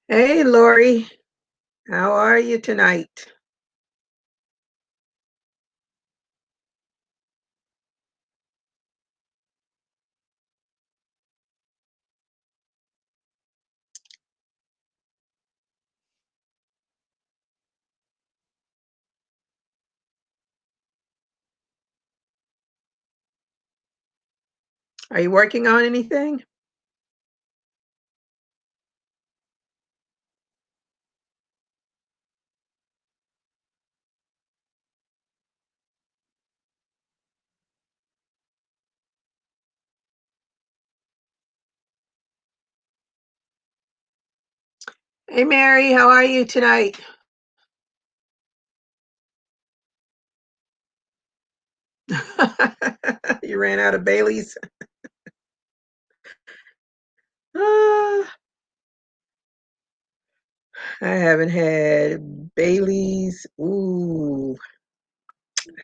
Hey, Lori, how are you tonight? Are you working on anything? Hey, Mary, how are you tonight? You ran out of Bailey's? Ah, I haven't had Bailey's, I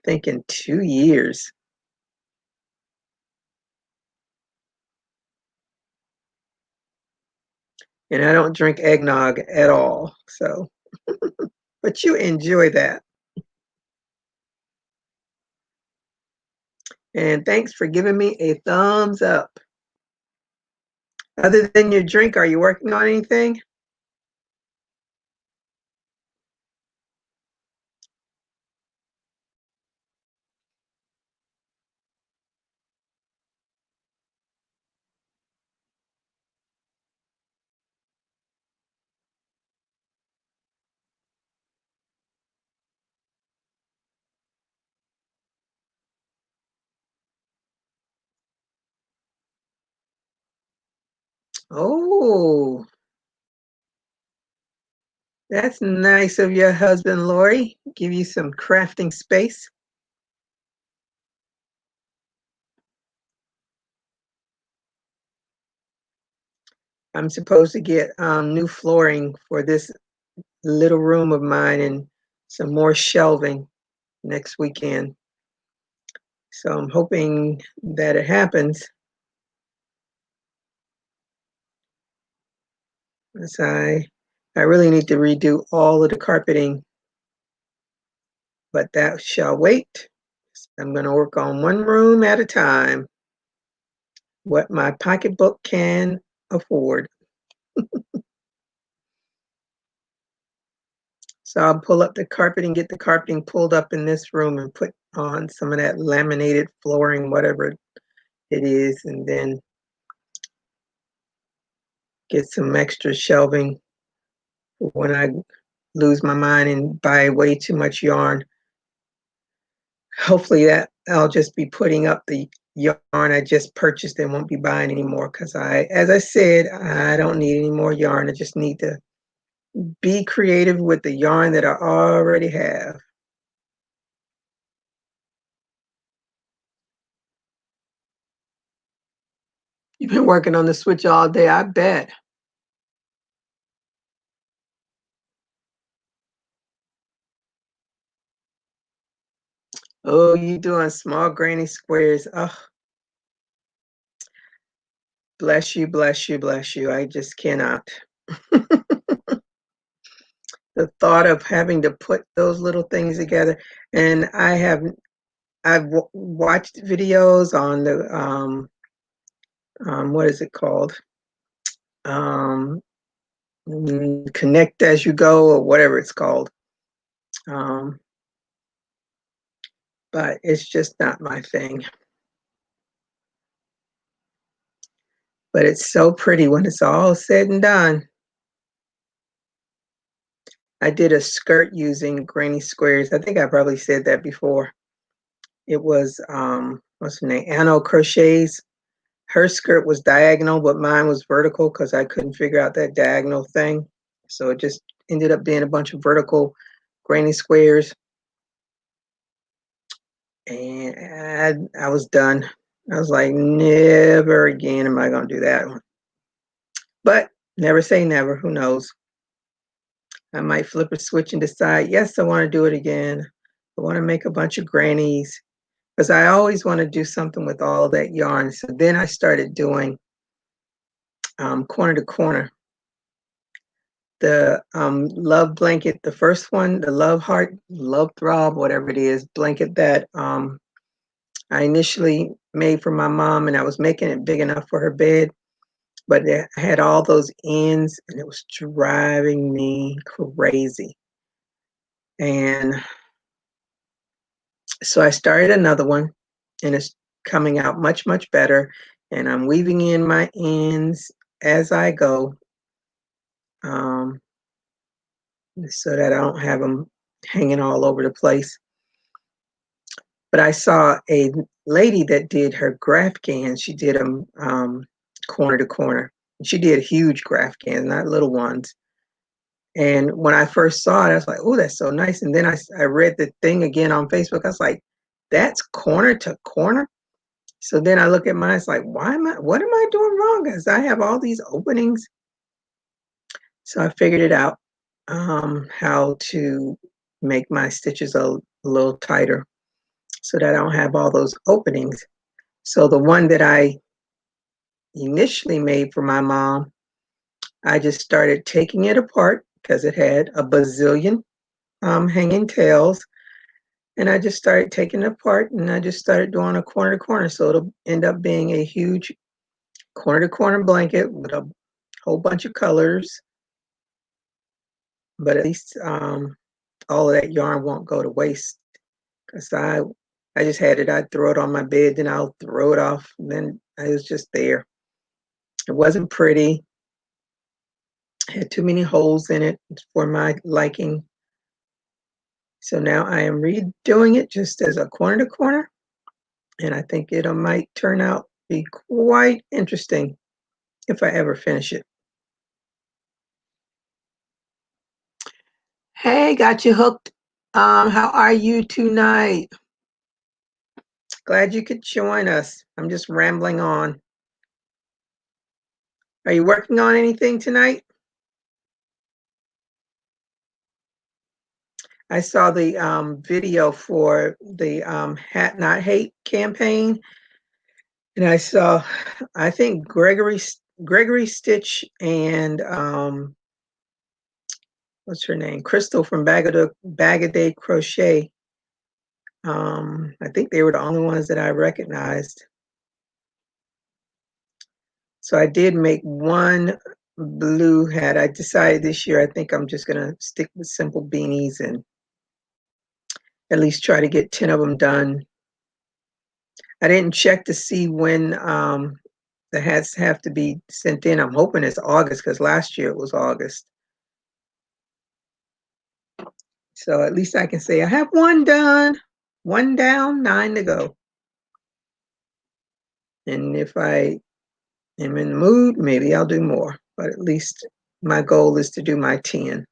think in 2 years. And I don't drink eggnog at all. So, but you enjoy that. And thanks for giving me a thumbs up. Other than your drink, are you working on anything? Oh, that's nice of your husband, Lori. Give you some crafting space. I'm supposed to get new flooring for this little room of mine and some more shelving next weekend. So I'm hoping that it happens. As I really need to redo all of the carpeting, but that shall wait. I'm going to work on one room at a time, what my pocketbook can afford. So I'll pull up the carpeting, get the carpeting pulled up in this room and put on some of that laminated flooring, whatever it is, and then get some extra shelving when I lose my mind and buy way too much yarn. Hopefully that I'll just be putting up the yarn I just purchased and won't be buying anymore because as I said, I don't need any more yarn. I just need to be creative with the yarn that I already have. You've been working on the switch all day, I bet. Oh, you doing small granny squares. Oh, bless you, bless you, bless you. I just cannot. The thought of having to put those little things together, and I've watched videos on the what is it called? Um, Connect as you go or whatever it's called. Um, but it's just not my thing. But it's so pretty when it's all said and done. I did a skirt using granny squares. I think I probably said that before. It was what's her name? Anno Crochets. Her skirt was diagonal, but mine was vertical because I couldn't figure out that diagonal thing. So it just ended up being a bunch of vertical granny squares. And I was done. I was like, never again am I going to do that one. But never say never. Who knows? I might flip a switch and decide, yes, I want to do it again. I want to make a bunch of grannies because I always want to do something with all that yarn. So then I started doing corner to corner. the love blanket, the first one, the love heart, love throb, whatever it is, blanket that I initially made for my mom, and I was making it big enough for her bed, but it had all those ends and it was driving me crazy. And so I started another one, and it's coming out much, much better. And I'm weaving in my ends as I go, so that I don't have them hanging all over the place. But I saw a lady that did her graph cans. She did them corner to corner. She did huge graph cans, not little ones. And when I first saw it, I was like, oh, that's so nice. And then I read the thing again on Facebook. I was like, that's corner to corner. So then I look at mine, it's like, what am I doing wrong? Because I have all these openings. So I figured it out, how to make my stitches a little tighter so that I don't have all those openings. So the one that I initially made for my mom, I just started taking it apart because it had a bazillion hanging tails. And I just started taking it apart, and I just started doing a corner to corner. So it'll end up being a huge corner to corner blanket with a whole bunch of colors. But at least all of that yarn won't go to waste, because I just had it. I'd throw it on my bed, then I'll throw it off. And then it was just there. It wasn't pretty. It had too many holes in it for my liking. So now I am redoing it just as a corner to corner, and I think it might turn out be quite interesting if I ever finish it. Hey, got you hooked. How are you tonight? Glad you could join us. I'm just rambling on. Are you working on anything tonight? I saw the video for the Hat Not Hate campaign, and I saw, I think Gregory Stitch and what's her name? Crystal from Bag of Day Crochet. I think they were the only ones that I recognized. So I did make one blue hat. I decided this year I think I'm just gonna stick with simple beanies and at least try to get 10 of them done. I didn't check to see when the hats have to be sent in. I'm hoping it's August, because last year it was August. So at least I can say I have one done, one down, 9 to go. And if I am in the mood, maybe I'll do more. But at least my goal is to do my 10.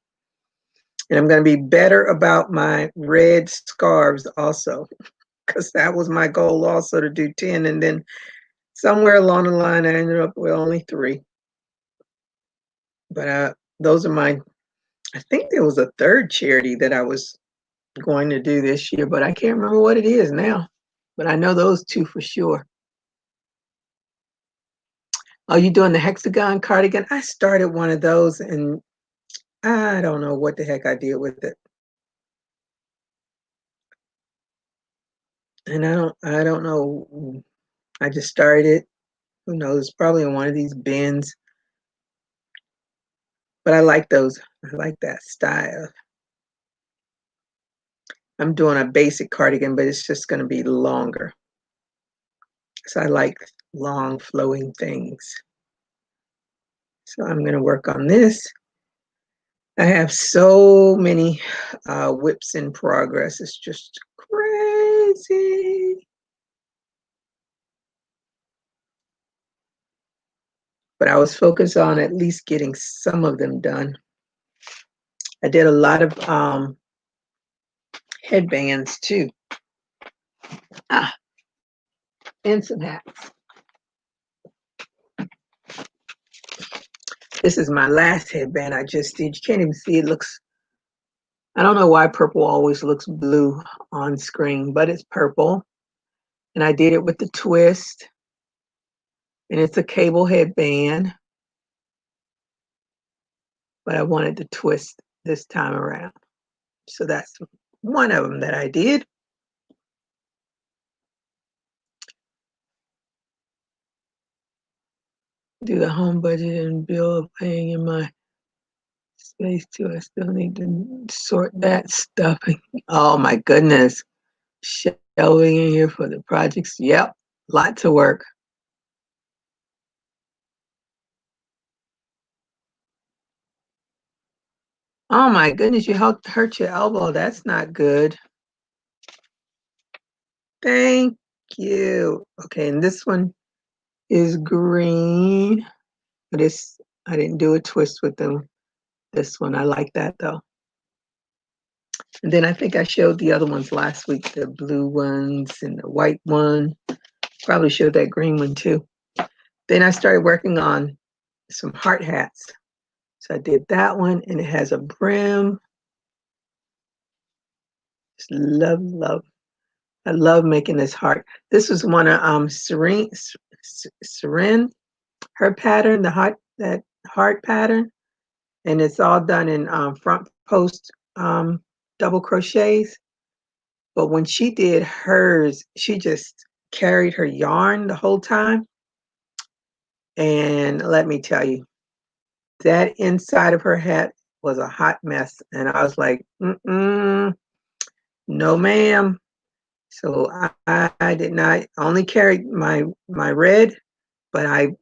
And I'm going to be better about my red scarves also, because that was my goal also, to do 10. And then somewhere along the line, I ended up with only 3. But those are my, I think there was a third charity that I was going to do this year, but I can't remember what it is now. But I know those 2 for sure. Oh, you doing the hexagon cardigan? I started one of those, and I don't know what the heck I did with it. And I don't know. I just started it. Who knows? Probably in one of these bins. But I like those. I like that style. I'm doing a basic cardigan, but it's just going to be longer. So I like long flowing things. So I'm going to work on this. I have so many WIPs in progress. It's just crazy. But I was focused on at least getting some of them done. I did a lot of headbands too. And some hats. This is my last headband I just did. You can't even see it. Looks, I don't know why purple always looks blue on screen, but it's purple. And I did it with the twist. And it's a cable headband. but I wanted to twist this time around. So that's one of them that I did. Do the home budget and bill of paying in my space too. I still need to sort that stuff. Oh my goodness. Shelving in here for the projects. Yep. Lots of work. Oh my goodness, you hurt your elbow. That's not good. Thank you. Okay, and this one is green. But I didn't do a twist with them. This one, I like that though. And then I think I showed the other ones last week, the blue ones and the white one. Probably showed that green one too. Then I started working on some heart hats. So I did that one, and it has a brim. Just love. I love making this heart. This was one of Serene, her pattern, that heart pattern, and it's all done in front post double crochets. But when she did hers, she just carried her yarn the whole time. And let me tell you, that inside of her hat was a hot mess. And I was like, no, ma'am. So I did not only carry my red, but I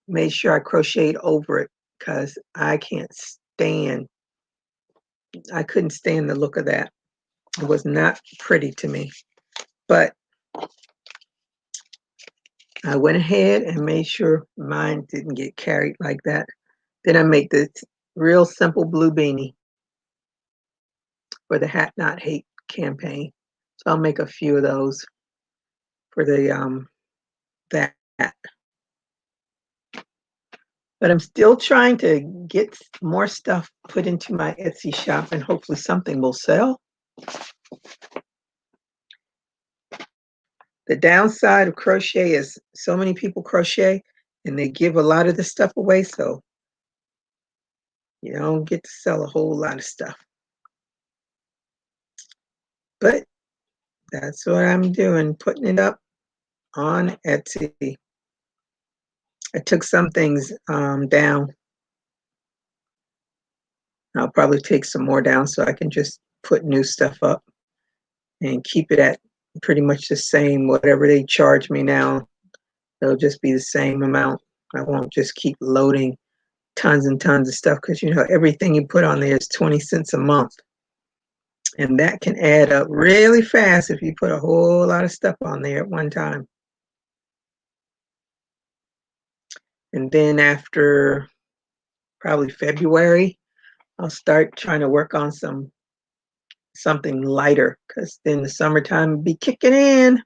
made sure I crocheted over it because I couldn't stand the look of that. It was not pretty to me. But I went ahead and made sure mine didn't get carried like that. Then I make this real simple blue beanie for the Hat Not Hate campaign. So I'll make a few of those for the that. But I'm still trying to get more stuff put into my Etsy shop, and hopefully something will sell. The downside of crochet is so many people crochet and they give a lot of the stuff away, so you don't get to sell a whole lot of stuff. But that's what I'm doing, putting it up on Etsy. I took some things down. I'll probably take some more down so I can just put new stuff up and keep it at pretty much the same. Whatever they charge me now, it'll just be the same amount. I won't just keep loading tons and tons of stuff because, you know, everything you put on there is 20 cents a month. And that can add up really fast if you put a whole lot of stuff on there at one time. And then after probably February, I'll start trying to work on something lighter because then the summertime will be kicking in.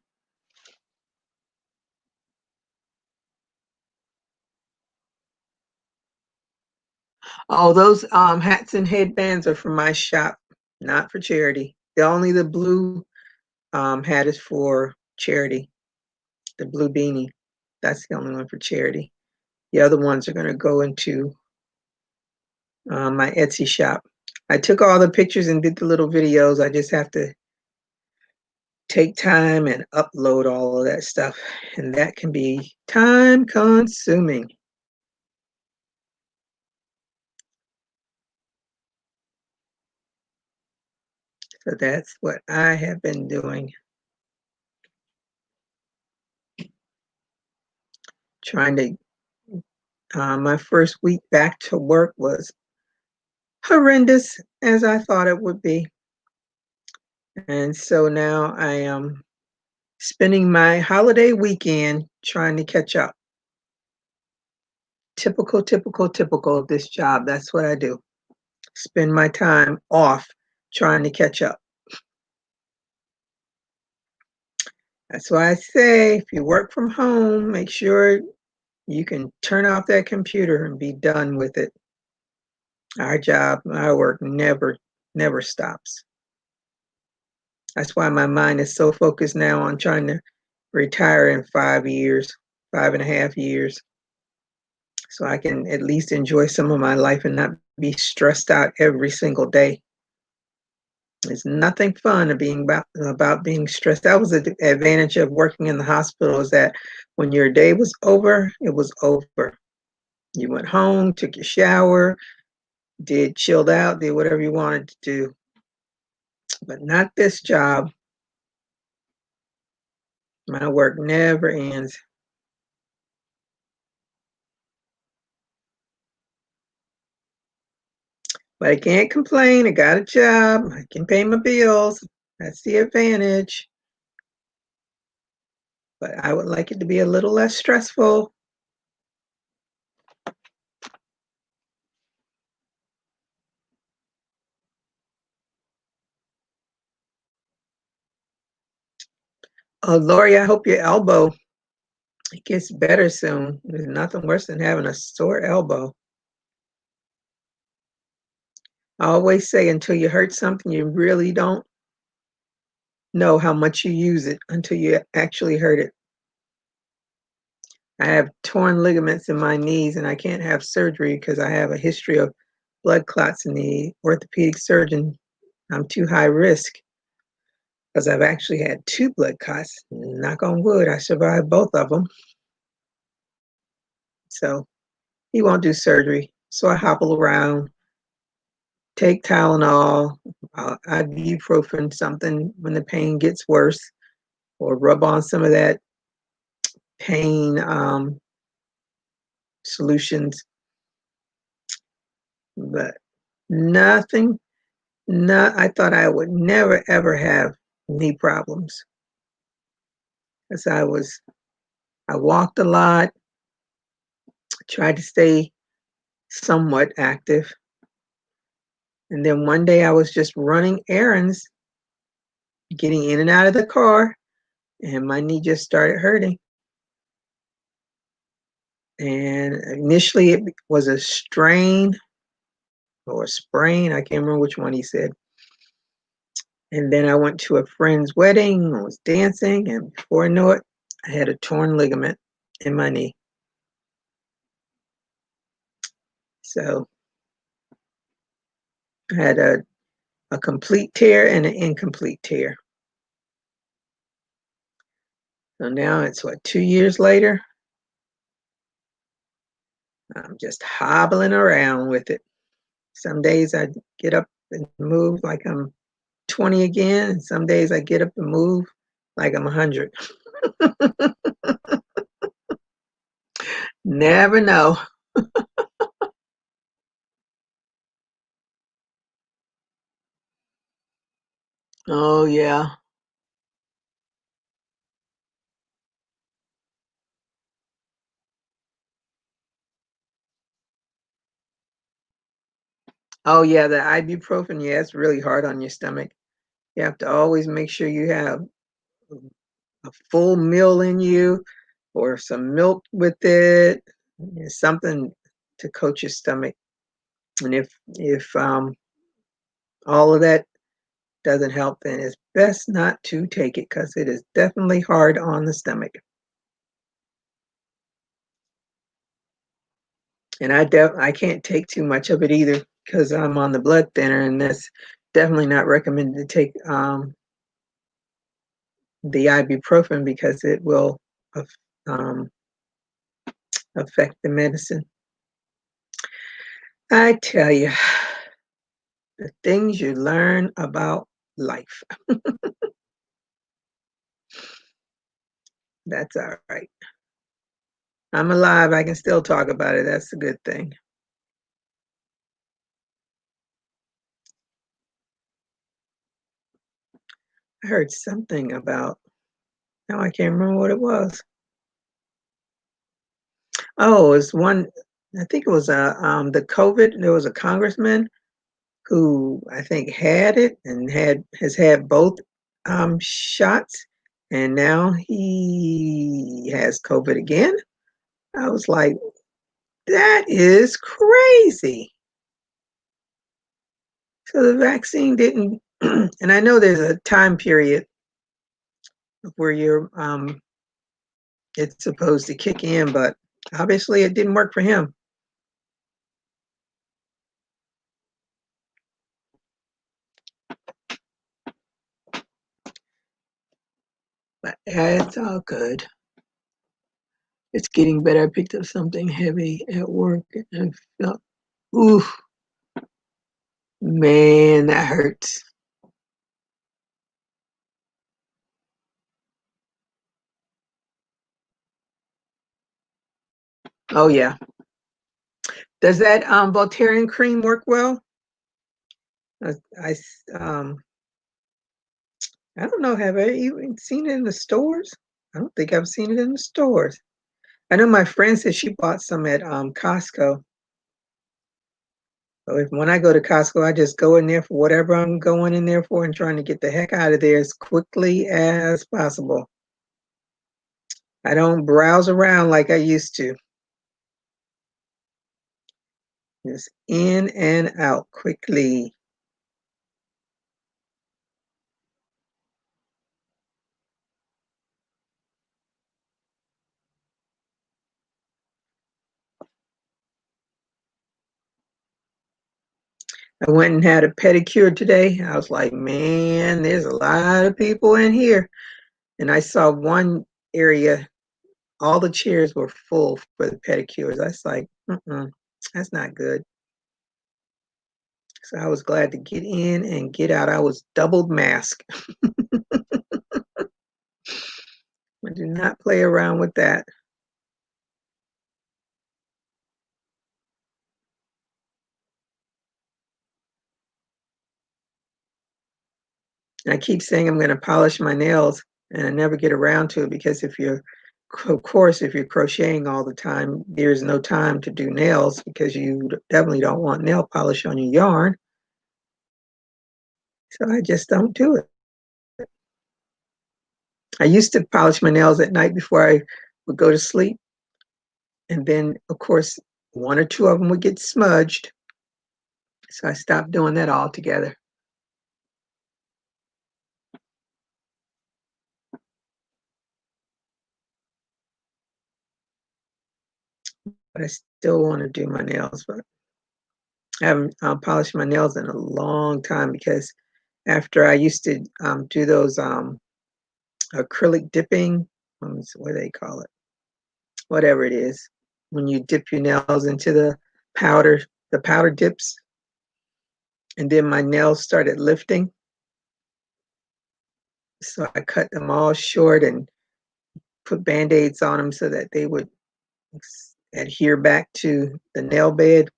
Oh, those hats and headbands are from my shop, not for charity. Only the blue hat is for charity. The blue beanie, that's the only one for charity. The other ones are going to go into my Etsy shop. I took all the pictures and did the little videos. I just have to take time and upload all of that stuff, and that can be time consuming. So that's what I have been doing. Trying to, my first week back to work was horrendous, as I thought it would be. And so now I am spending my holiday weekend trying to catch up. Typical of this job. That's what I do. Spend my time off trying to catch up. That's why I say if you work from home, make sure you can turn off that computer and be done with it. Our job, our work never stops. That's why my mind is so focused now on trying to retire in 5 years, 5.5 years. so I can at least enjoy some of my life and not be stressed out every single day. It's nothing fun of being about being stressed. That was the advantage of working in the hospital, is that when your day was over, it was over. You went home, took your shower, chilled out, did whatever you wanted to do. But not this job. My work never ends. But I can't complain. I got a job. I can pay my bills. That's the advantage. But I would like it to be a little less stressful. Oh, Lori, I hope your elbow gets better soon. There's nothing worse than having a sore elbow. I always say until you hurt something, you really don't know how much you use it until you actually hurt it. I have torn ligaments in my knees and I can't have surgery because I have a history of blood clots, and the orthopedic surgeon, I'm too high risk because I've actually had 2 blood clots. Knock on wood, I survived both of them. So he won't do surgery. So I hobble around, take Tylenol, ibuprofen, something when the pain gets worse, or rub on some of that pain solutions. But nothing, I thought I would never ever have knee problems because I walked a lot, tried to stay somewhat active. And then one day I was just running errands, getting in and out of the car, and my knee just started hurting. And initially it was a strain or a sprain. I can't remember which one he said. And then I went to a friend's wedding, I was dancing, and before I know it, I had a torn ligament in my knee. So I had a complete tear and an incomplete tear. So now it's 2 years later? I'm just hobbling around with it. Some days I get up and move like I'm 20 again, and some days I get up and move like I'm 100. Never know. Oh, yeah. Oh, yeah, the ibuprofen, yeah, it's really hard on your stomach. You have to always make sure you have a full meal in you or some milk with it, something to coat your stomach. And if all of that doesn't help, then it's best not to take it because it is definitely hard on the stomach. And I can't take too much of it either because I'm on the blood thinner, and that's definitely not recommended to take the ibuprofen because it will um, affect the medicine. I tell you, the things you learn about life. That's all right. I'm alive. I can still talk about it. That's a good thing. I heard something about, now I can't remember what it was. Oh, it was one, I think it was the COVID. There was a congressman who I think had it and has had both shots, and now he has COVID again. I was like, that is crazy. So the vaccine didn't, and I know there's a time period where it's supposed to kick in, but obviously it didn't work for him. Yeah, it's all good. It's getting better. I picked up something heavy at work and I felt, oof, man, that hurts. Oh yeah. Does that Voltaren cream work well? I, I um I don't know. Have I even seen it in the stores? I don't think I've seen it in the stores. I know my friend said she bought some at Costco. So when I go to Costco, I just go in there for whatever I'm going in there for and trying to get the heck out of there as quickly as possible. I don't browse around like I used to. Just in and out quickly. I went and had a pedicure today. I was like, man, there's a lot of people in here. And I saw one area, all the chairs were full for the pedicures. I was like, that's not good. So I was glad to get in and get out. I was double masked. I do not play around with that. And I keep saying I'm going to polish my nails, and I never get around to it because of course, if you're crocheting all the time, there's no time to do nails because you definitely don't want nail polish on your yarn. So I just don't do it. I used to polish my nails at night before I would go to sleep. And then, of course, one or two of them would get smudged. So I stopped doing that altogether. But I still want to do my nails. But I haven't polished my nails in a long time because after I used to do those acrylic dipping, what do they call it? Whatever it is, when you dip your nails into the powder dips, and then my nails started lifting. So I cut them all short and put band-aids on them so that they would adhere back to the nail bed.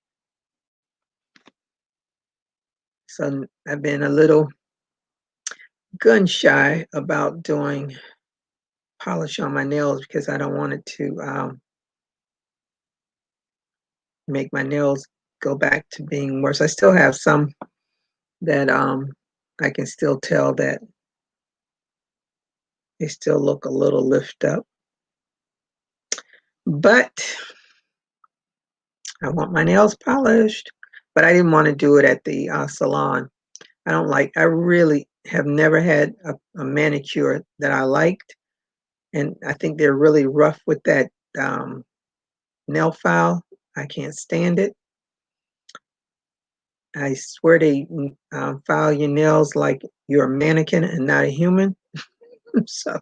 So I've been a little gun shy about doing polish on my nails because I don't want it to make my nails go back to being worse. I still have some that I can still tell that they still look a little lift up. But I want my nails polished. But I didn't want to do it at the salon. I really have never had a manicure that I liked. And I think they're really rough with that nail file. I can't stand it. I swear they file your nails like you're a mannequin and not a human. So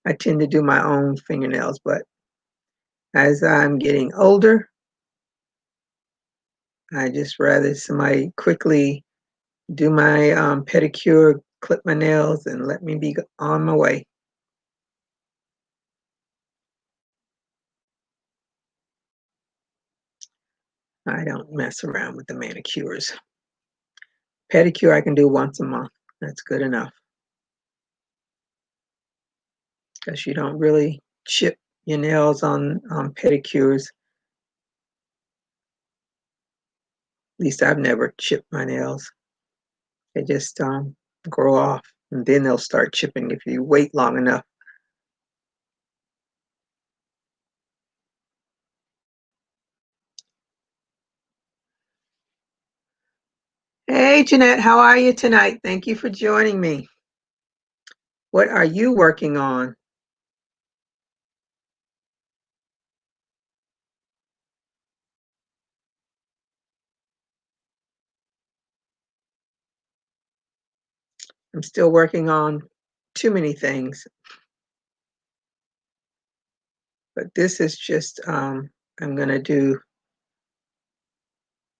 I tend to do my own fingernails. But as I'm getting older, I just rather somebody quickly do my pedicure, clip my nails, and let me be on my way. I don't mess around with the manicures. Pedicure I can do once a month. That's good enough because you don't really chip your nails on pedicures. At least I've never chipped my nails. They just grow off, and then they'll start chipping if you wait long enough. Hey, Jeanette, how are you tonight? Thank you for joining me. What are you working on? I'm still working on too many things. But this is just, I'm going to do,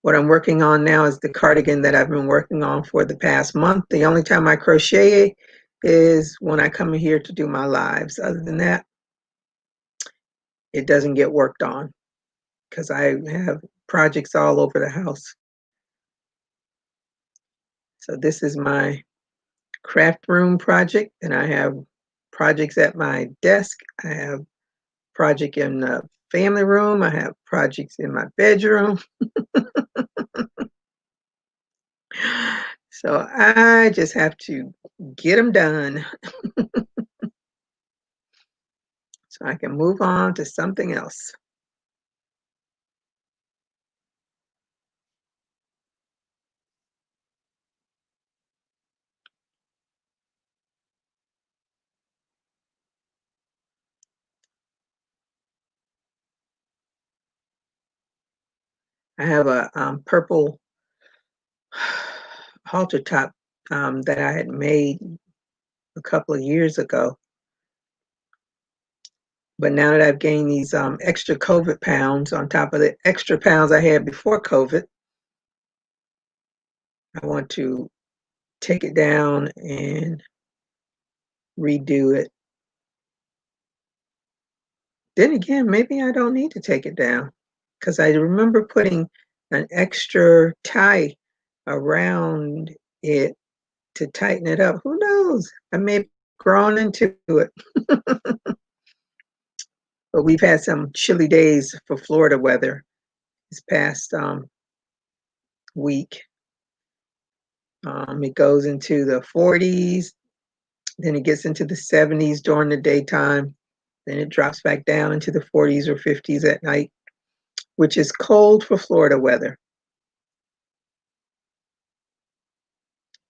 what I'm working on now is the cardigan that I've been working on for the past month. The only time I crochet is when I come here to do my lives. Other than that, it doesn't get worked on because I have projects all over the house. So this is my craft room project, and I have projects at my desk. I have project in the family room. I have projects in my bedroom. So I just have to get them done so I can move on to something else. I have a purple halter top that I had made a couple of years ago. But now that I've gained these extra COVID pounds on top of the extra pounds I had before COVID, I want to take it down and redo it. Then again, maybe I don't need to take it down because I remember putting an extra tie around it to tighten it up. Who knows? I may have grown into it. But we've had some chilly days for Florida weather this past week. It goes into the 40s, then it gets into the 70s during the daytime, then it drops back down into the 40s or 50s at night, which is cold for Florida weather.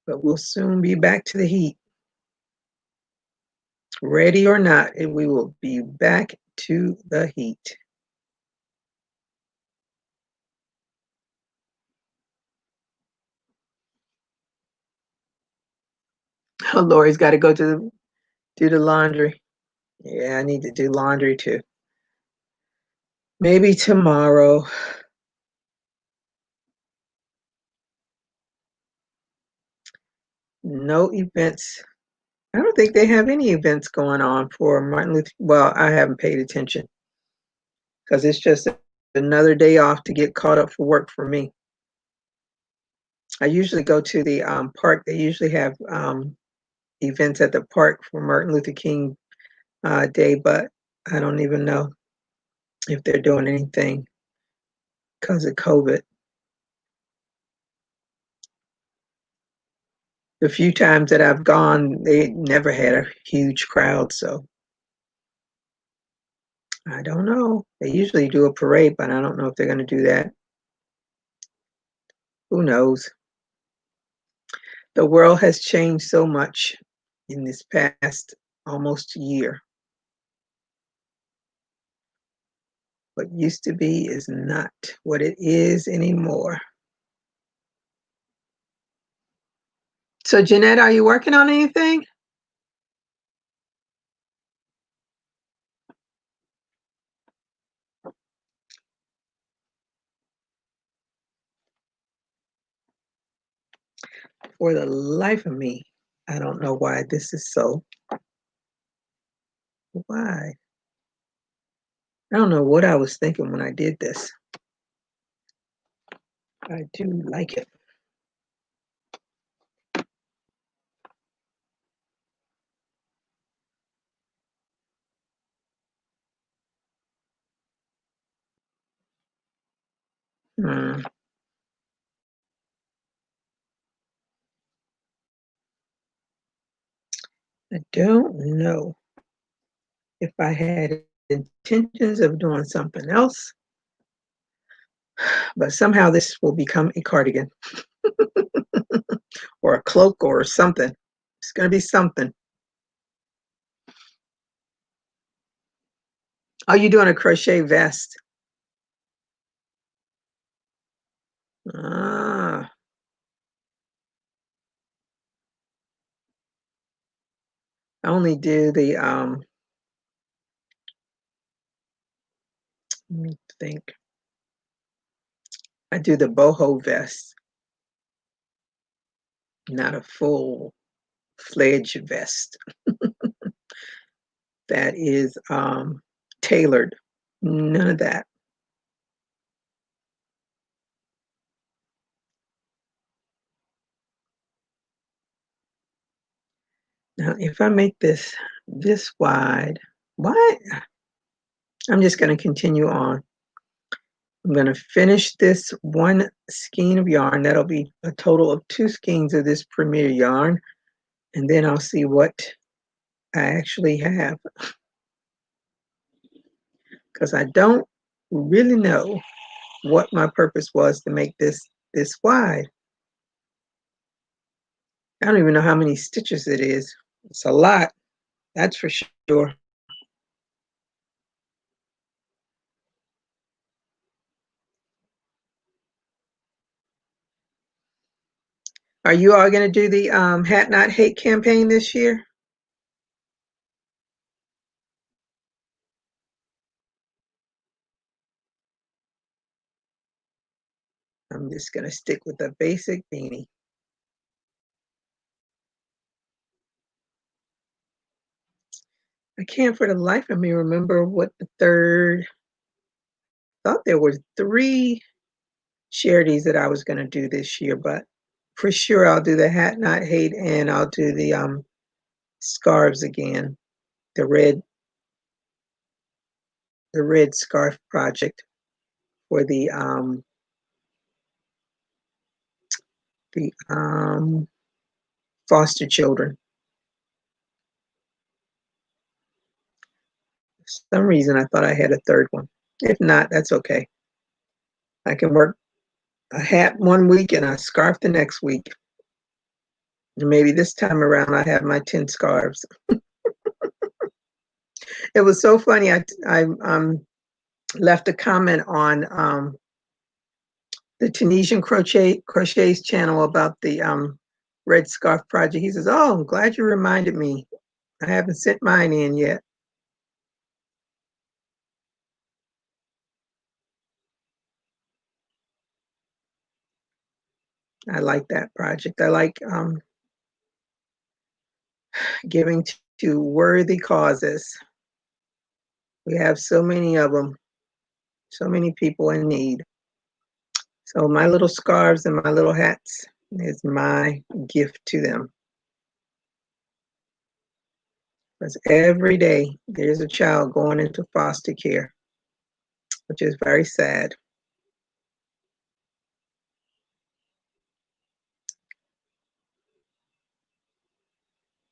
But we'll soon be back to the heat. Ready or not, we will be back to the heat. Oh, Lori's got to go to do the laundry. Yeah, I need to do laundry too. Maybe tomorrow. No events. I don't think they have any events going on for Martin Luther. Well, I haven't paid attention because it's just another day off to get caught up for work for me. I usually go to the park. They usually have events at the park for Martin Luther King Day, but I don't even know if they're doing anything because of COVID. The few times that I've gone, they never had a huge crowd, so I don't know. They usually do a parade, but I don't know if they're going to do that. Who knows? The world has changed so much in this past almost year. What used to be is not what it is anymore. So, Jeanette, are you working on anything? For the life of me, I don't know why this is so. Why? I don't know what I was thinking when I did this. I do like it. Hmm. I don't know if I had intentions of doing something else, but somehow this will become a cardigan or a cloak or something. It's going to be something. Oh, you're doing a crochet vest. Ah, I only do the, let me think. I do the boho vest, not a full-fledged vest that is tailored. None of that. Now, if I make this wide, what? I'm just going to continue on. I'm going to finish this one skein of yarn. That'll be a total of 2 skeins of this Premier yarn. And then I'll see what I actually have. Because I don't really know what my purpose was to make this wide. I don't even know how many stitches it is. It's a lot, that's for sure. Are you all going to do the Hat Not Hate campaign this year? I'm just going to stick with the basic beanie. I can't for the life of me remember what the third, I thought there were 3 charities that I was going to do this year, but for sure I'll do the Hat Not Hate, and I'll do the scarves again, the red scarf project for the foster children. For some reason I thought I had a third one. If not, that's okay. I can work a hat one week and a scarf the next week. And maybe this time around I have my 10 scarves. It was so funny. I left a comment on the Tunisian Crochets channel about the red scarf project. He says, "Oh, I'm glad you reminded me. I haven't sent mine in yet." I like that project. I like giving to worthy causes. We have so many of them, so many people in need. So my little scarves and my little hats is my gift to them. Because every day there's a child going into foster care, which is very sad.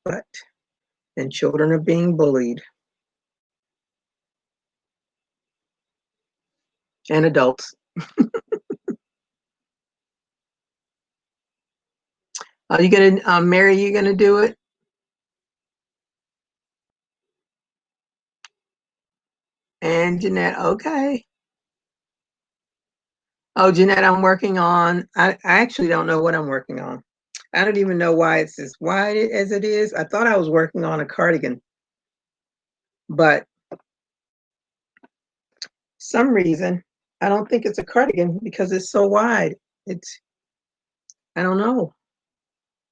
But, and children are being bullied. And adults. Are you gonna, Mary, you gonna do it? And Jeanette, okay. Oh, Jeanette, I'm working on, I actually don't know what I'm working on. I don't even know why it's as wide as it is. I thought I was working on a cardigan, but some reason, I don't think it's a cardigan because it's so wide. It's, I don't know.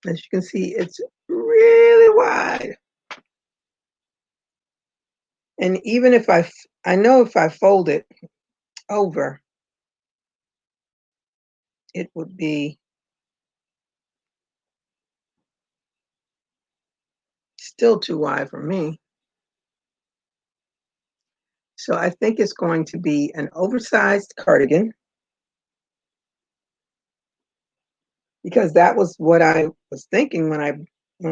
As you can see, it's really wide. And even if I know if I fold it over, it would be still too wide for me. So I think it's going to be an oversized cardigan, because that was what I was thinking when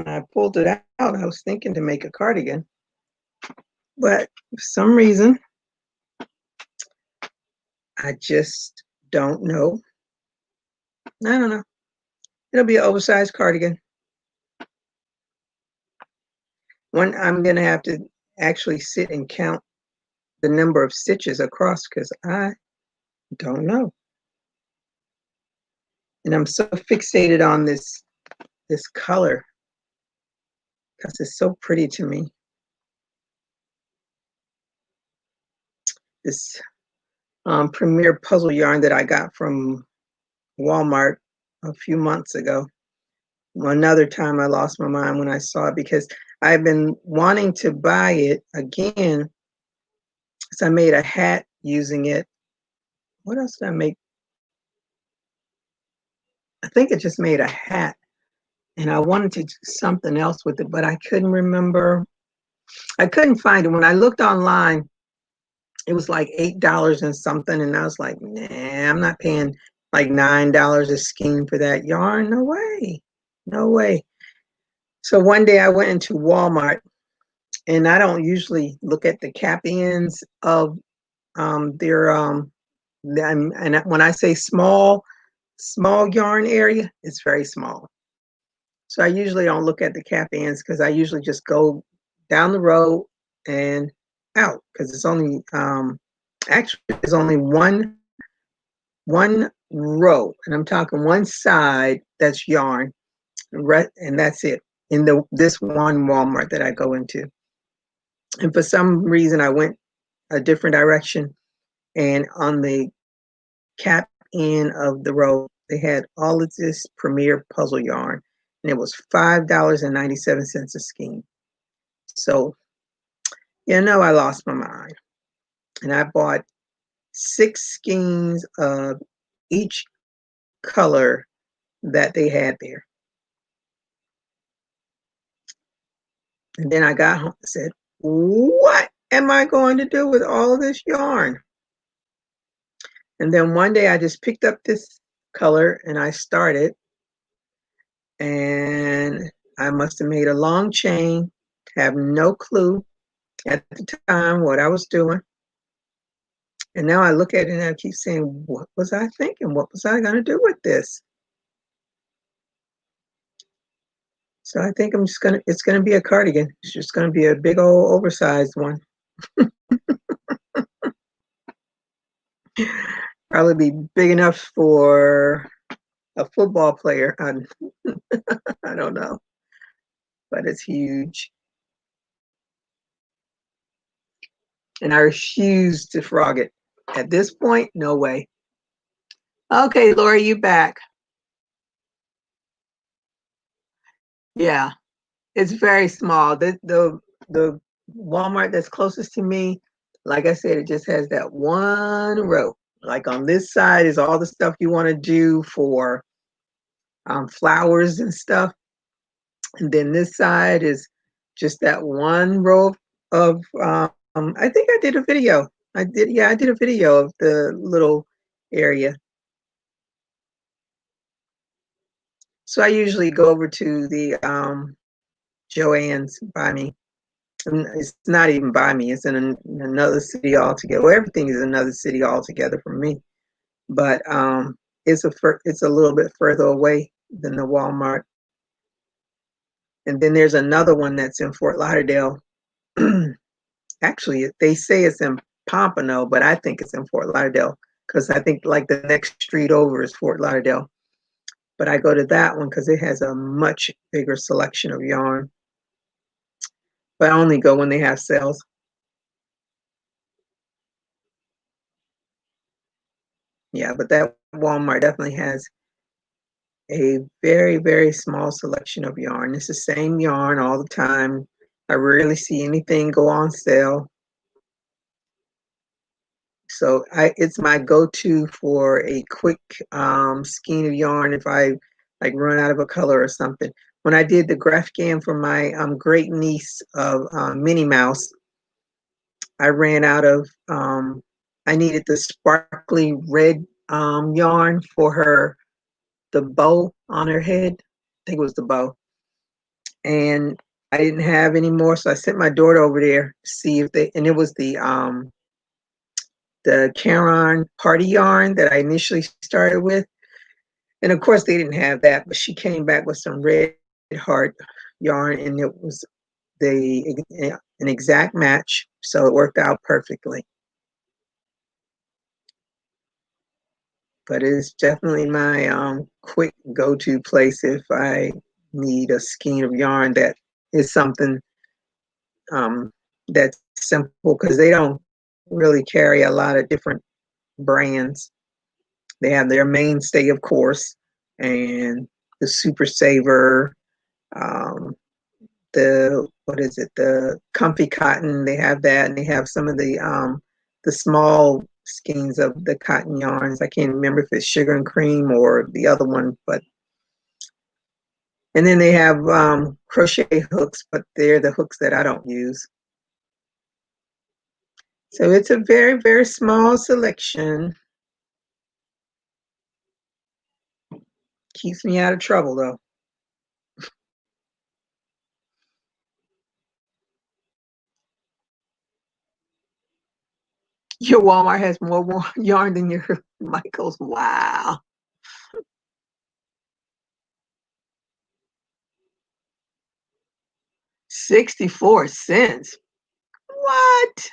I pulled it out. I was thinking to make a cardigan, but for some reason, I just don't know. I don't know. It'll be an oversized cardigan. One, I'm going to have to actually sit and count the number of stitches across because I don't know. And I'm so fixated on this color. because it's so pretty to me. This Premier puzzle yarn that I got from Walmart a few months ago. Another time I lost my mind when I saw it because I've been wanting to buy it again. So I made a hat using it. What else did I make? I think it just made a hat, and I wanted to do something else with it, but I couldn't remember. I couldn't find it. When I looked online, it was like $8 and something, and I was like, nah, I'm not paying like $9 a skein for that yarn. No way. No way. So one day I went into Walmart, and I don't usually look at the cap ends of their and when I say small yarn area, it's very small. So I usually don't look at the cap ends because I usually just go down the road and out because it's only actually there's only one row, and I'm talking one side that's yarn, and that's it in this one Walmart that I go into. And for some reason, I went a different direction, and on the cap end of the row, they had all of this Premier puzzle yarn, and it was $5.97 a skein. So, I lost my mind, and I bought 6 skeins of each color that they had there. And then I got home and said, what am I going to do with all of this yarn? And then one day I just picked up this color and I started, and I must have made a long chain, have no clue at the time what I was doing. And now I look at it and I keep saying, what was I thinking? What was I going to do with this? So I think it's going to be a cardigan. It's just going to be a big old oversized one. Probably be big enough for a football player. I don't know, but it's huge. And I refuse to frog it. At this point, no way. Okay, Lori, you back. Yeah, it's very small. The Walmart that's closest to me, like I said, it just has that one row. Like on this side is all the stuff you want to do for flowers and stuff. And then this side is just that one row of, I think I did a video. I did a video of the little area. So I usually go over to the Joann's by me. And it's not even by me. It's in another city altogether. Well, everything is another city altogether for me. But it's a little bit further away than the Walmart. And then there's another one that's in Fort Lauderdale. Actually, they say it's in Pompano, but I think it's in Fort Lauderdale because I think like the next street over is Fort Lauderdale. But I go to that one because it has a much bigger selection of yarn. But I only go when they have sales. Yeah, but that Walmart definitely has a very, very small selection of yarn. It's the same yarn all the time. I rarely see anything go on sale. So it's my go-to for a quick skein of yarn if I like run out of a color or something. When I did the Grafgam for my great niece of Minnie Mouse, I ran out of, I needed the sparkly red yarn for her, the bow on her head. I think it was the bow. And I didn't have any more, so I sent my daughter over there to see if they, and it was the Caron party yarn that I initially started with. And of course they didn't have that, but she came back with some red heart yarn, and it was an exact match, so it worked out perfectly. But it's definitely my quick go-to place if I need a skein of yarn that is something that's simple because they don't really carry a lot of different brands. They have their mainstay, of course, and the Super Saver, um, the what is it, the Comfy Cotton. They have that, and they have some of the small skeins of the cotton yarns. I can't remember if it's Sugar and Cream or the other one, but and then they have crochet hooks, but they're the hooks that I don't use. So it's a very, very small selection. Keeps me out of trouble though. Your Walmart has more yarn than your Michaels. Wow. 64 cents. What?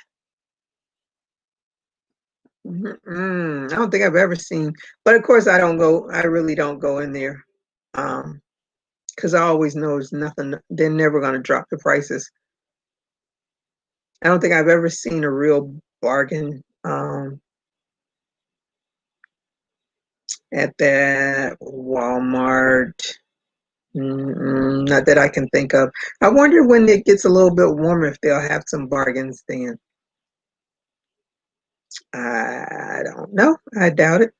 I don't think I've ever seen, but of course I really don't go in there. Because I always know it's nothing, they're never going to drop the prices. I don't think I've ever seen a real bargain at that Walmart. Not that I can think of. I wonder when it gets a little bit warmer if they'll have some bargains then. I don't know. I doubt it.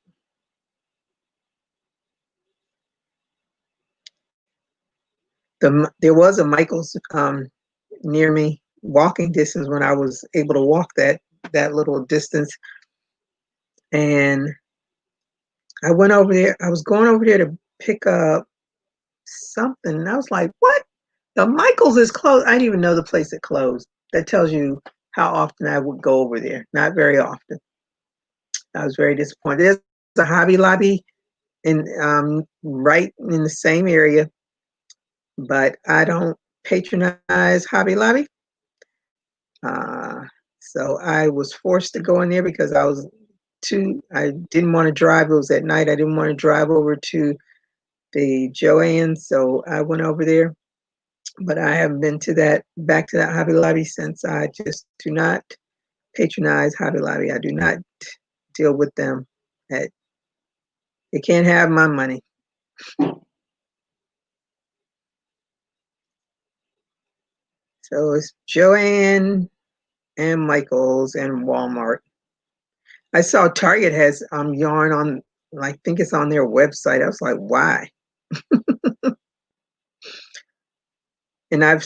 There was a Michael's near me, walking distance when I was able to walk that little distance, and I went over there. I was going over there to pick up something, and I was like, "What? The Michael's is closed." I didn't even know the place had closed. That tells you how often I would go over there. Not very often. I was very disappointed. There's a Hobby Lobby in right in the same area, but I don't patronize Hobby Lobby. Uh, so I was forced to go in there because I didn't want to drive. It was at night. I didn't want to drive over to the Joanne, so I went over there. But I haven't been back to that Hobby Lobby since. I just do not patronize Hobby Lobby. I do not deal with them. They can't have my money. So it's Joanne and Michael's and Walmart. I saw Target has yarn on, I think it's on their website. I was like, why? And I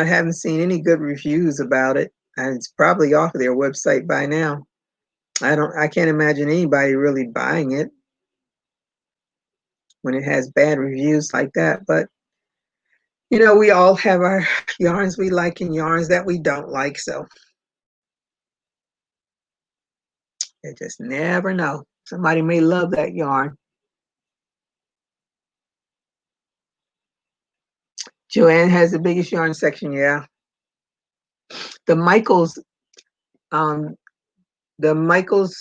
haven't seen any good reviews about it. And it's probably off of their website by now. I can't imagine anybody really buying it when it has bad reviews like that. But we all have our yarns we like and yarns that we don't like. So you just never know. Somebody may love that yarn. Joanne has the biggest yarn section, yeah. The Michaels, um, the Michaels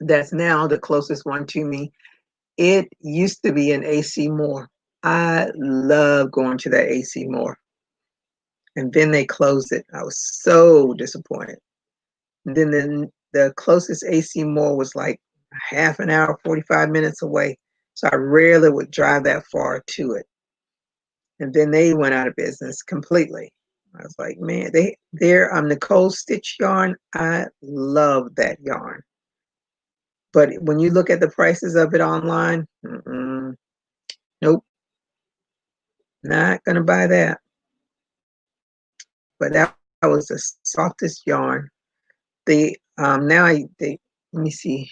that's now the closest one to me, it used to be an AC Moore. I love going to that AC Moore. And then they closed it. I was so disappointed. And then the closest AC Moore was like half an hour, 45 minutes away. So I rarely would drive that far to it. And then they went out of business completely. I was like, man, they're Nicole Stitch yarn. I love that yarn. But when you look at the prices of it online, nope, not gonna buy that. But that was the softest yarn. The let me see,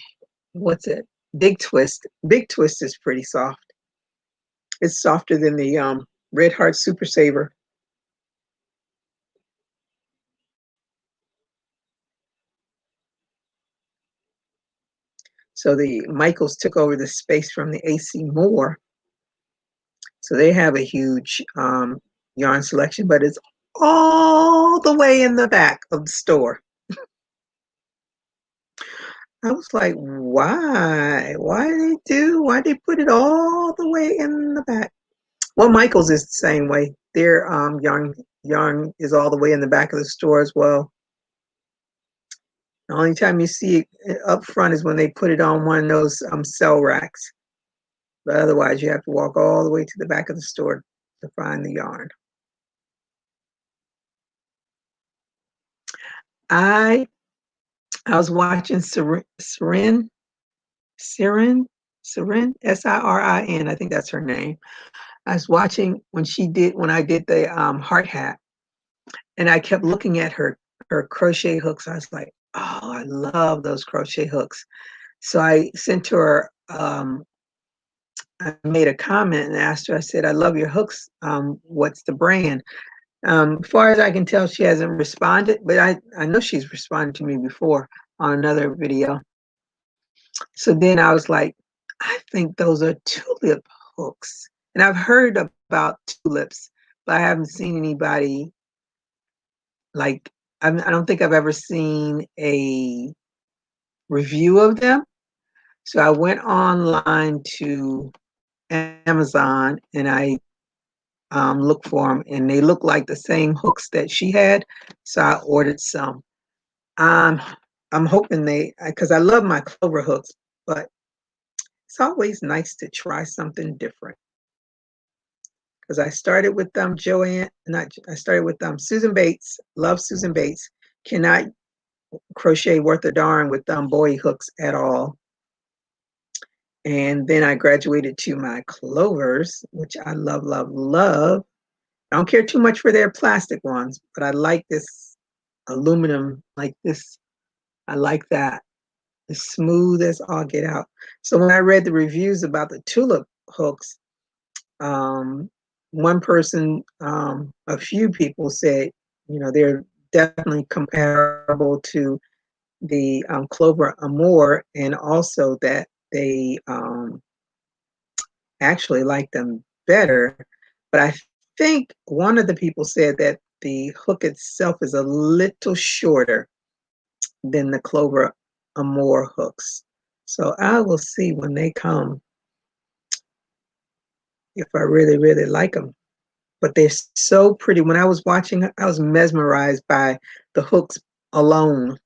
what's it? Big Twist. Big Twist is pretty soft. It's softer than the Red Heart Super Saver. So the Michaels took over the space from the AC Moore. So they have a huge yarn selection, but it's all the way in the back of the store. I was like, why? Why they put it all the way in the back? Well, Michael's is the same way. Their yarn is all the way in the back of the store as well. The only time you see it up front is when they put it on one of those sell racks. But otherwise, you have to walk all the way to the back of the store to find the yarn. I was watching Sirin, Sirin, I think that's her name. I was watching when I did the heart hat, and I kept looking at her crochet hooks. I was like, oh, I love those crochet hooks. So I sent to her. I made a comment and asked her. I said, I love your hooks. What's the brand? As far as I can tell, she hasn't responded, but I know she's responded to me before on another video. So then I was like, I think those are tulip hooks. And I've heard about tulips, but I haven't seen anybody like, I don't think I've ever seen a review of them. So I went online to Amazon and I looked for them, and they look like the same hooks that she had. So I ordered some. Um, I'm hoping because I love my clover hooks, but it's always nice to try something different. Because I started with I started with Susan Bates. Love Susan Bates. Cannot crochet worth a darn with bowie hooks at all. And then I graduated to my clovers, which I love, love, love. I don't care too much for their plastic ones, but I like this aluminum like this. I like that. It's smooth as all get out. So when I read the reviews about the tulip hooks, one person, a few people said, they're definitely comparable to the Clover Amour, and also that they actually like them better. But I think one of the people said that the hook itself is a little shorter than the Clover Amour hooks. So I will see when they come if I really, really like them. But they're so pretty. When I was watching, I was mesmerized by the hooks alone.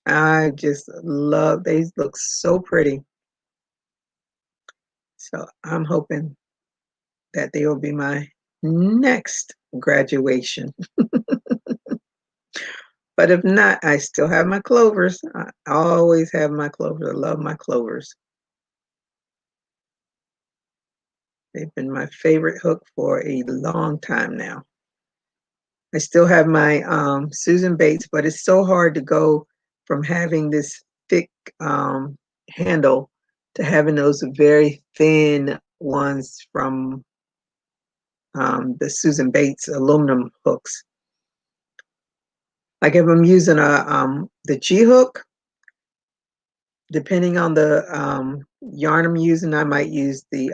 I just love, they look so pretty. So I'm hoping that they will be my next graduation. But if not, I still have my clovers. I always have my clovers. I love my clovers. They've been my favorite hook for a long time now. I still have my Susan Bates, but it's so hard to go from having this thick handle to having those very thin ones from the Susan Bates aluminum hooks. Like if I'm using the G hook, depending on the yarn I'm using, I might use the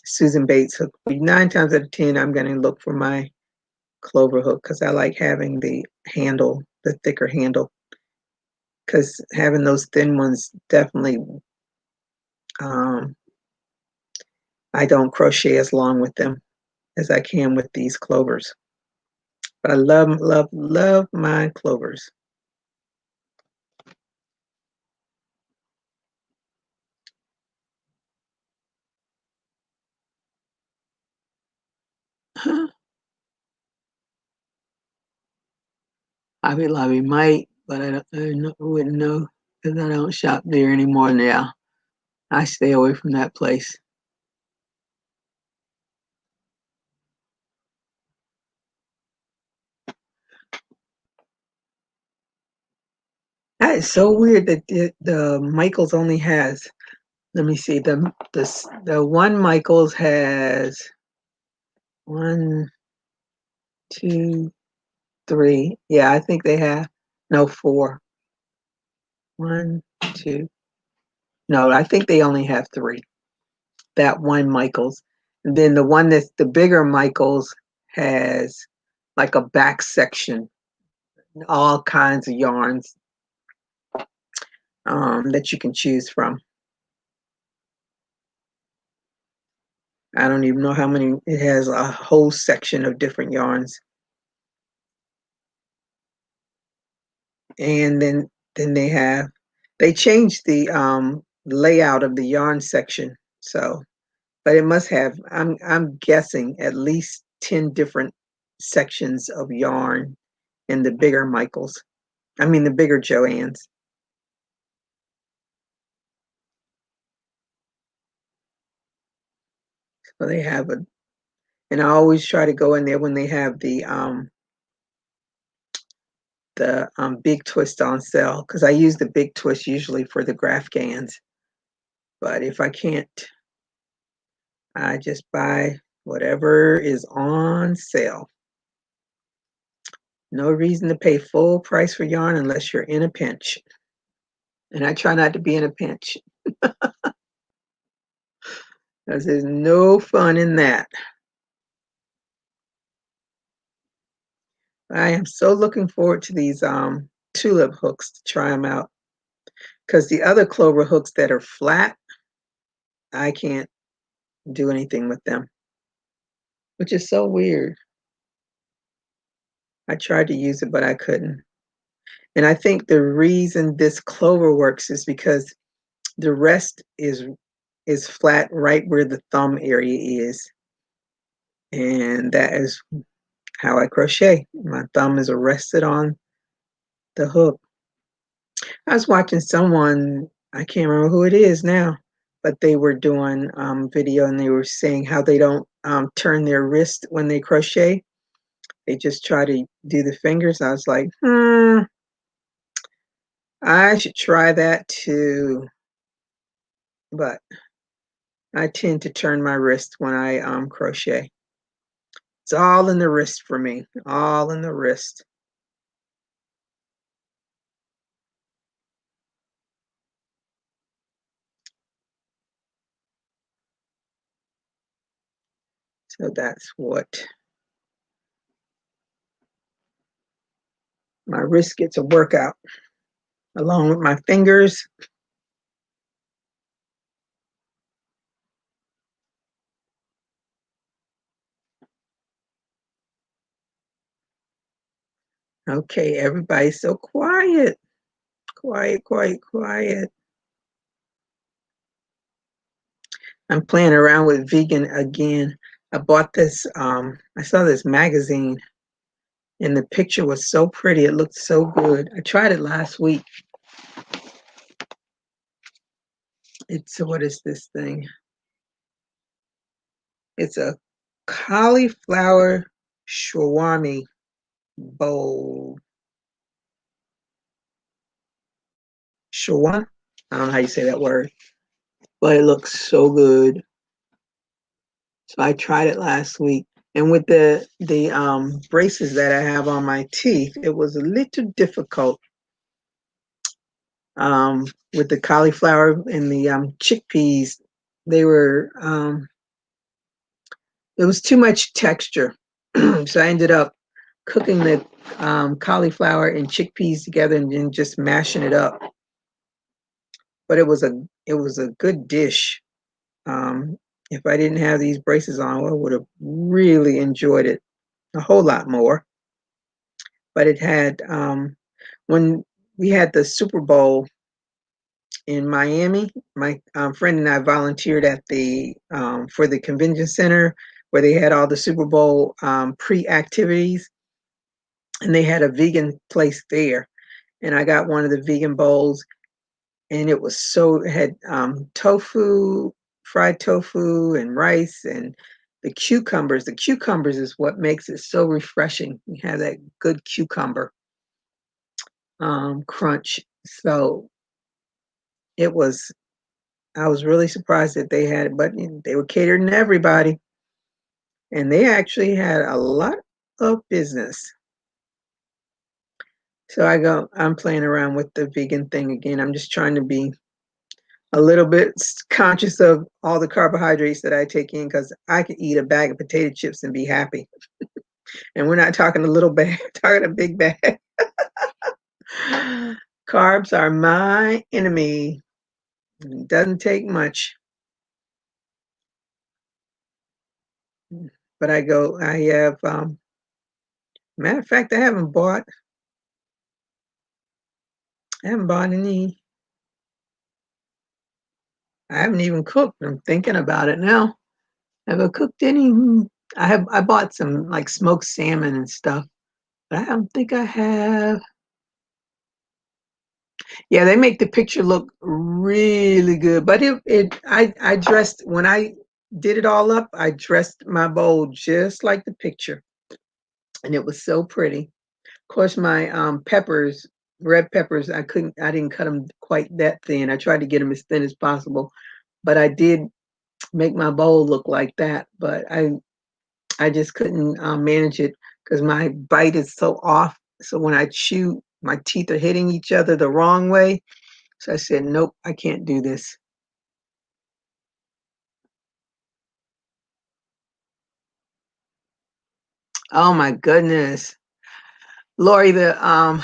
Susan Bates hook. 9 times out of 10, I'm going to look for my clover hook because I like having the handle, the thicker handle. Because having those thin ones definitely, I don't crochet as long with them as I can with these clovers. But I love, love, love my clovers. Hobby Lobby might, but I wouldn't know because I don't shop there anymore now. I stay away from that place. That is so weird that the Michaels only has. Let me see. The one Michaels has 1, 2, 3. Yeah, I think they have 4. 1, 2. No, I think they only have 3. That one Michaels. And then the one that's the bigger Michaels has like a back section, all kinds of yarns that you can choose from. I don't even know how many. It has a whole section of different yarns. And then they changed the layout of the yarn section. So, but it must have, I'm guessing, at least 10 different sections of yarn in the bigger Michaels. I mean the bigger Joann's. So they have a, and I always try to go in there when they have the big twist on sale, because I use the big twist usually for the Grafgans. But if I can't, I just buy whatever is on sale. No reason to pay full price for yarn unless you're in a pinch. And I try not to be in a pinch, because there's no fun in that. I am so looking forward to these tulip hooks to try them out, because the other clover hooks that are flat, I can't do anything with them, which is so weird. I tried to use it, but I couldn't. And I think the reason this clover works is because the rest is flat right where the thumb area is. And that is how I crochet. My thumb is rested on the hook. I was watching someone, I can't remember who it is now, but they were doing video, and they were saying how they don't turn their wrist when they crochet. They just try to do the fingers. I was like, I should try that too. But I tend to turn my wrist when I crochet. It's all in the wrist for me, all in the wrist. So that's what my wrist gets a workout along with my fingers. Okay, everybody's so quiet. Quiet, quiet, quiet. I'm playing around with vegan again. I bought this, I saw this magazine, and the picture was so pretty. It looked so good. I tried it last week. What is this thing? It's a cauliflower shawarma bowl. Shawarma? I don't know how you say that word, but it looks so good. So I tried it last week. And with the braces that I have on my teeth, it was a little difficult with the cauliflower and the chickpeas. They were it was too much texture, so I ended up cooking the cauliflower and chickpeas together and then just mashing it up. But it was a good dish. If I didn't have these braces on, I would have really enjoyed it a whole lot more. But it had when we had the Super Bowl in Miami, my friend and I volunteered at the for the convention center where they had all the Super Bowl pre-activities, and they had a vegan place there, and I got one of the vegan bowls, and it had tofu, fried tofu, and rice, and the cucumbers. The cucumbers is what makes it so refreshing. You have that good cucumber crunch. So it was. I was really surprised that they had it, but they were catering to everybody, and they actually had a lot of business. So I'm playing around with the vegan thing again. I'm just trying to be a little bit conscious of all the carbohydrates that I take in, because I could eat a bag of potato chips and be happy. And we're not talking a little bag, we're talking a big bag. Carbs are my enemy. It doesn't take much. But I have, matter of fact, I haven't bought any. I haven't even cooked. I'm thinking about it now. Have I cooked any? I bought some like smoked salmon and stuff, but I don't think I have. Yeah, they make the picture look really good, but I dressed when I did it all up. I dressed my bowl just like the picture, and it was so pretty. Of course, my peppers, red peppers, I didn't cut them quite that thin. I tried to get them as thin as possible, but I did make my bowl look like that. But I just couldn't manage it because my bite is so off. So when I chew, my teeth are hitting each other the wrong way. So I said, nope, I can't do this. Oh my goodness. Lori, the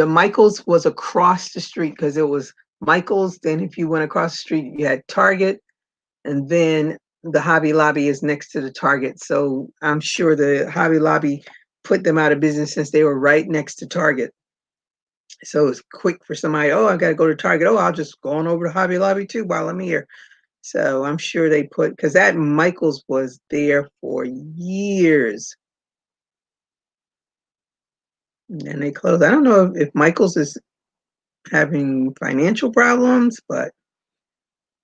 Michaels was across the street because it was Michaels. Then if you went across the street, you had Target, and then the Hobby Lobby is next to the Target. So I'm sure the Hobby Lobby put them out of business since they were right next to Target. So it's quick for somebody, oh, I got to go to Target. Oh, I'll just go on over to Hobby Lobby too while I'm here. So I'm sure they put, because that Michaels was there for years. And they closed. I don't know if Michaels is having financial problems, but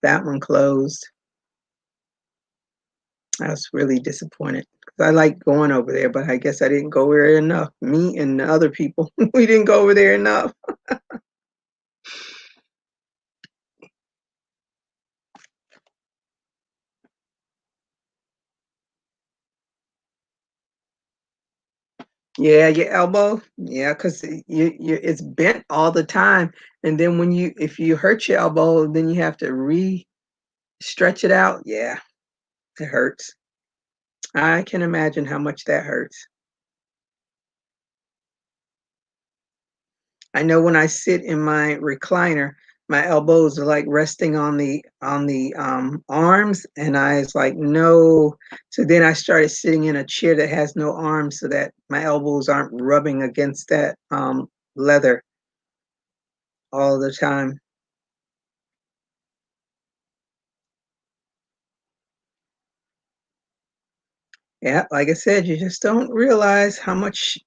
that one closed. I was really disappointed because I like going over there, but I guess I didn't go over there enough. Me and the other people, we didn't go over there enough. Yeah, your elbow. Yeah, because it's bent all the time. And then if you hurt your elbow, then you have to stretch it out. Yeah, it hurts. I can imagine how much that hurts. I know when I sit in my recliner, my elbows are like resting on the arms, and I was like, no. So then I started sitting in a chair that has no arms, so that my elbows aren't rubbing against that leather all the time. Yeah, like I said, you just don't realize how much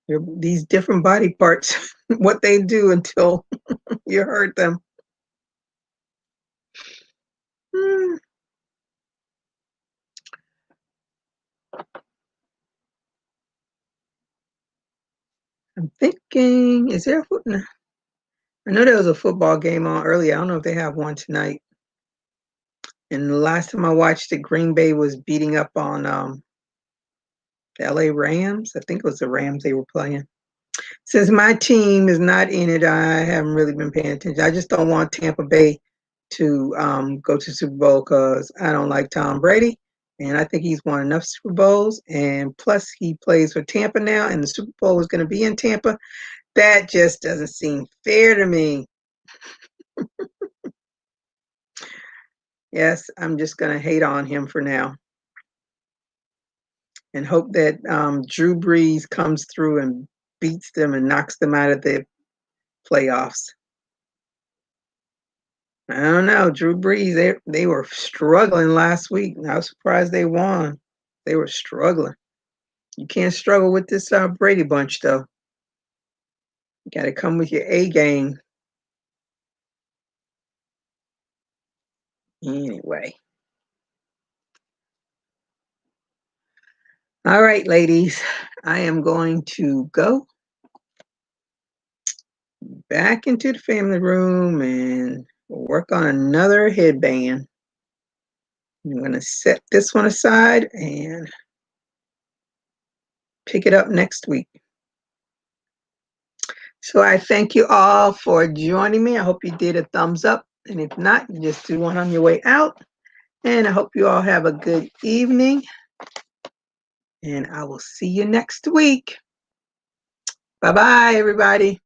these different body parts, what they do until you hurt them. Hmm, I'm thinking, is there a I know there was a football game on earlier. I don't know if they have one tonight. And the last time I watched it, Green Bay was beating up on the LA Rams. I think it was the Rams they were playing. Since my team is not in it, I haven't really been paying attention. I just don't want Tampa Bay to go to Super Bowl because I don't like Tom Brady. And I think he's won enough Super Bowls. And plus, he plays for Tampa now, and the Super Bowl is going to be in Tampa. That just doesn't seem fair to me. Yes, I'm just going to hate on him for now and hope that Drew Brees comes through and beats them and knocks them out of the playoffs. I don't know. Drew Brees, they were struggling last week. I was surprised they won. They were struggling. You can't struggle with this Brady bunch, though. You got to come with your A game. Anyway. All right, ladies. I am going to go back into the family room and work on another headband. I'm going to set this one aside and pick it up next week. So I thank you all for joining me. I hope you did a thumbs up. And if not, you just do one on your way out. And I hope you all have a good evening. And I will see you next week. Bye-bye, everybody.